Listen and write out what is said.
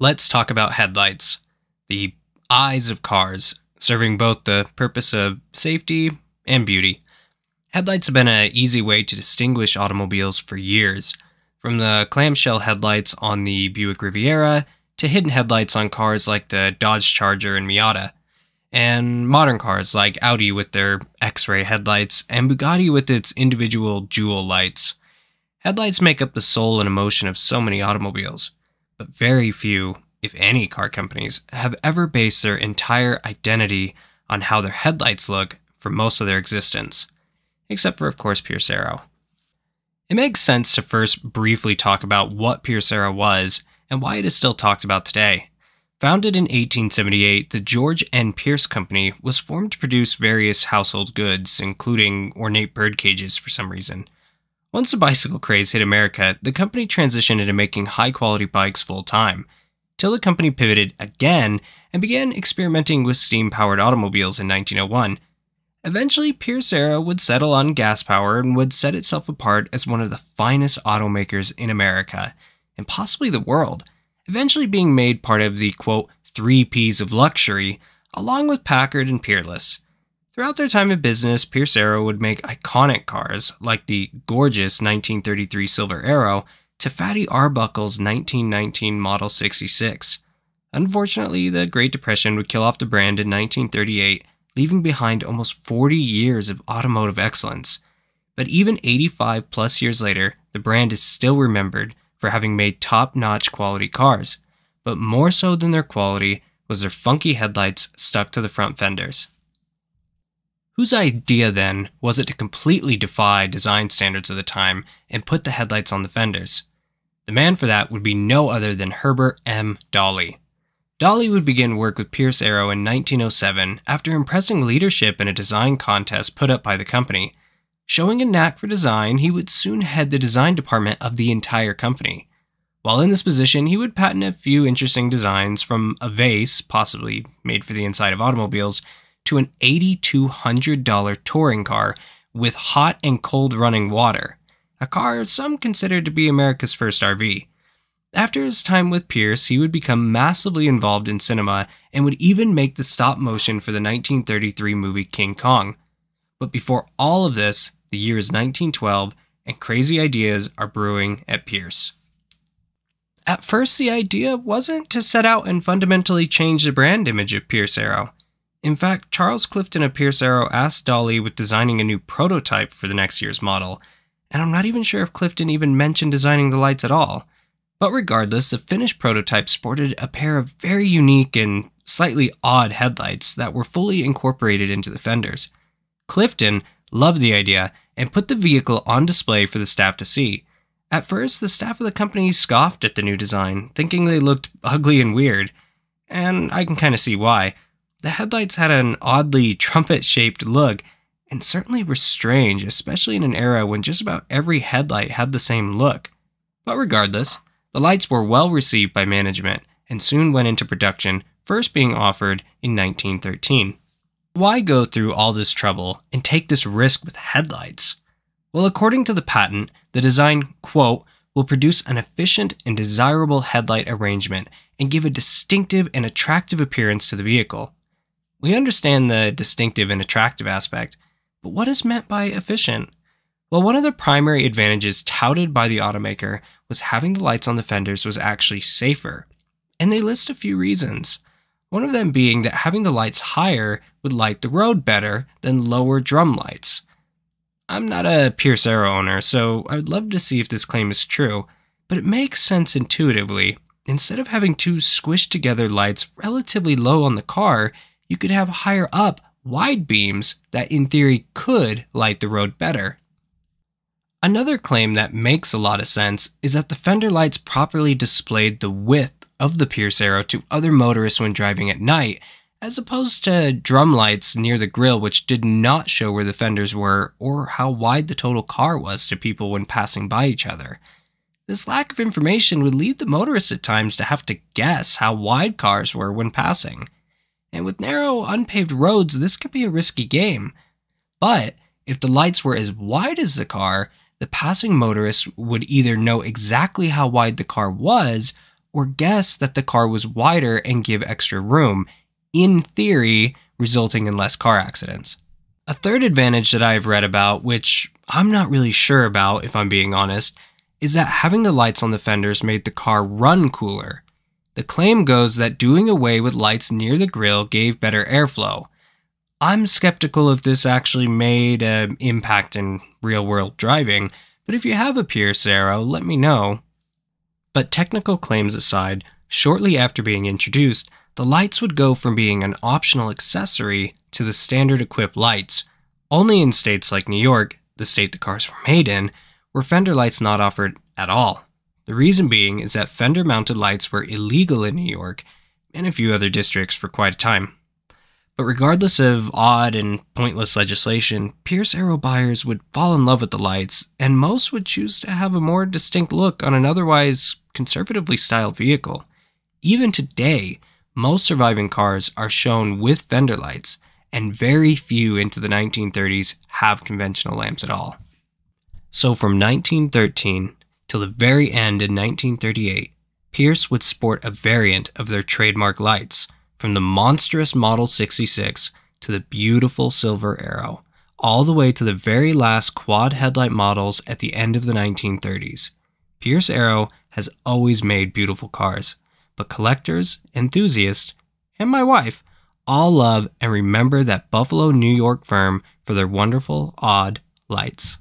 Let's talk about headlights, the eyes of cars, serving both the purpose of safety and beauty. Headlights have been an easy way to distinguish automobiles for years, from the clamshell headlights on the Buick Riviera to hidden headlights on cars like the Dodge Charger and Miata, and modern cars like Audi with their X-ray headlights and Bugatti with its individual jewel lights. Headlights make up the soul and emotion of so many automobiles, but very few, if any, car companies have ever based their entire identity on how their headlights look for most of their existence, except for, of course, Pierce Arrow. It makes sense to first briefly talk about what Pierce Arrow was and why it is still talked about today. Founded in 1878, the George N. Pierce Company was formed to produce various household goods, including ornate bird cages for some reason. Once the bicycle craze hit America, the company transitioned into making high-quality bikes full-time, till the company pivoted again and began experimenting with steam-powered automobiles in 1901. Eventually, Pierce Arrow would settle on gas power and would set itself apart as one of the finest automakers in America, and possibly the world, eventually being made part of the, quote, 3 Ps of luxury, along with Packard and Peerless. Throughout their time in business, Pierce Arrow would make iconic cars, like the gorgeous 1933 Silver Arrow to Fatty Arbuckle's 1919 Model 66. Unfortunately, the Great Depression would kill off the brand in 1938, leaving behind almost 40 years of automotive excellence. But even 85 plus years later, the brand is still remembered for having made top-notch quality cars, but more so than their quality was their funky headlights stuck to the front fenders. Whose idea, then, was it to completely defy design standards of the time and put the headlights on the fenders? The man for that would be no other than Herbert M. Dolly. Dolly would begin work with Pierce Arrow in 1907 after impressing leadership in a design contest put up by the company. Showing a knack for design, he would soon head the design department of the entire company. While in this position, he would patent a few interesting designs, from a vase, possibly made for the inside of automobiles, to an $8,200 touring car with hot and cold running water, a car some considered to be America's first RV. After his time with Pierce, he would become massively involved in cinema and would even make the stop motion for the 1933 movie King Kong. But before all of this, the year is 1912, and crazy ideas are brewing at Pierce. At first, the idea wasn't to set out and fundamentally change the brand image of Pierce Arrow. In fact, Charles Clifton of Pierce Arrow asked Dolly with designing a new prototype for the next year's model, and I'm not even sure if Clifton even mentioned designing the lights at all. But regardless, the finished prototype sported a pair of very unique and slightly odd headlights that were fully incorporated into the fenders. Clifton loved the idea and put the vehicle on display for the staff to see. At first, the staff of the company scoffed at the new design, thinking they looked ugly and weird, and I can kind of see why. The headlights had an oddly trumpet-shaped look, and certainly were strange, especially in an era when just about every headlight had the same look. But regardless, the lights were well received by management, and soon went into production, first being offered in 1913. Why go through all this trouble and take this risk with headlights? Well, according to the patent, the design, quote, will produce an efficient and desirable headlight arrangement and give a distinctive and attractive appearance to the vehicle. We understand the distinctive and attractive aspect, but what is meant by efficient? Well, one of the primary advantages touted by the automaker was having the lights on the fenders was actually safer, and they list a few reasons. One of them being that having the lights higher would light the road better than lower drum lights. I'm not a Pierce Arrow owner, so I'd love to see if this claim is true, but it makes sense intuitively. Instead of having two squished together lights relatively low on the car, you could have higher up, wide beams that in theory could light the road better. Another claim that makes a lot of sense is that the fender lights properly displayed the width of the Pierce Arrow to other motorists when driving at night, as opposed to drum lights near the grille which did not show where the fenders were or how wide the total car was to people when passing by each other. This lack of information would lead the motorists at times to have to guess how wide cars were when passing. And with narrow, unpaved roads, this could be a risky game. But if the lights were as wide as the car, the passing motorists would either know exactly how wide the car was, or guess that the car was wider and give extra room, in theory, resulting in less car accidents. A third advantage that I've read about, which I'm not really sure about if I'm being honest, is that having the lights on the fenders made the car run cooler. The claim goes that doing away with lights near the grille gave better airflow. I'm skeptical if this actually made an impact in real-world driving, but if you have a Pierce Arrow, let me know. But technical claims aside, shortly after being introduced, the lights would go from being an optional accessory to the standard equipped lights. Only in states like New York, the state the cars were made in, were fender lights not offered at all. The reason being is that fender-mounted lights were illegal in New York and a few other districts for quite a time. But regardless of odd and pointless legislation, Pierce Arrow buyers would fall in love with the lights, and most would choose to have a more distinct look on an otherwise conservatively styled vehicle. Even today, most surviving cars are shown with fender lights, and very few into the 1930s have conventional lamps at all. So from 1913 till the very end in 1938, Pierce would sport a variant of their trademark lights, from the monstrous Model 66 to the beautiful Silver Arrow, all the way to the very last quad headlight models at the end of the 1930s. Pierce Arrow has always made beautiful cars, but collectors, enthusiasts, and my wife all love and remember that Buffalo, New York firm for their wonderful, odd lights.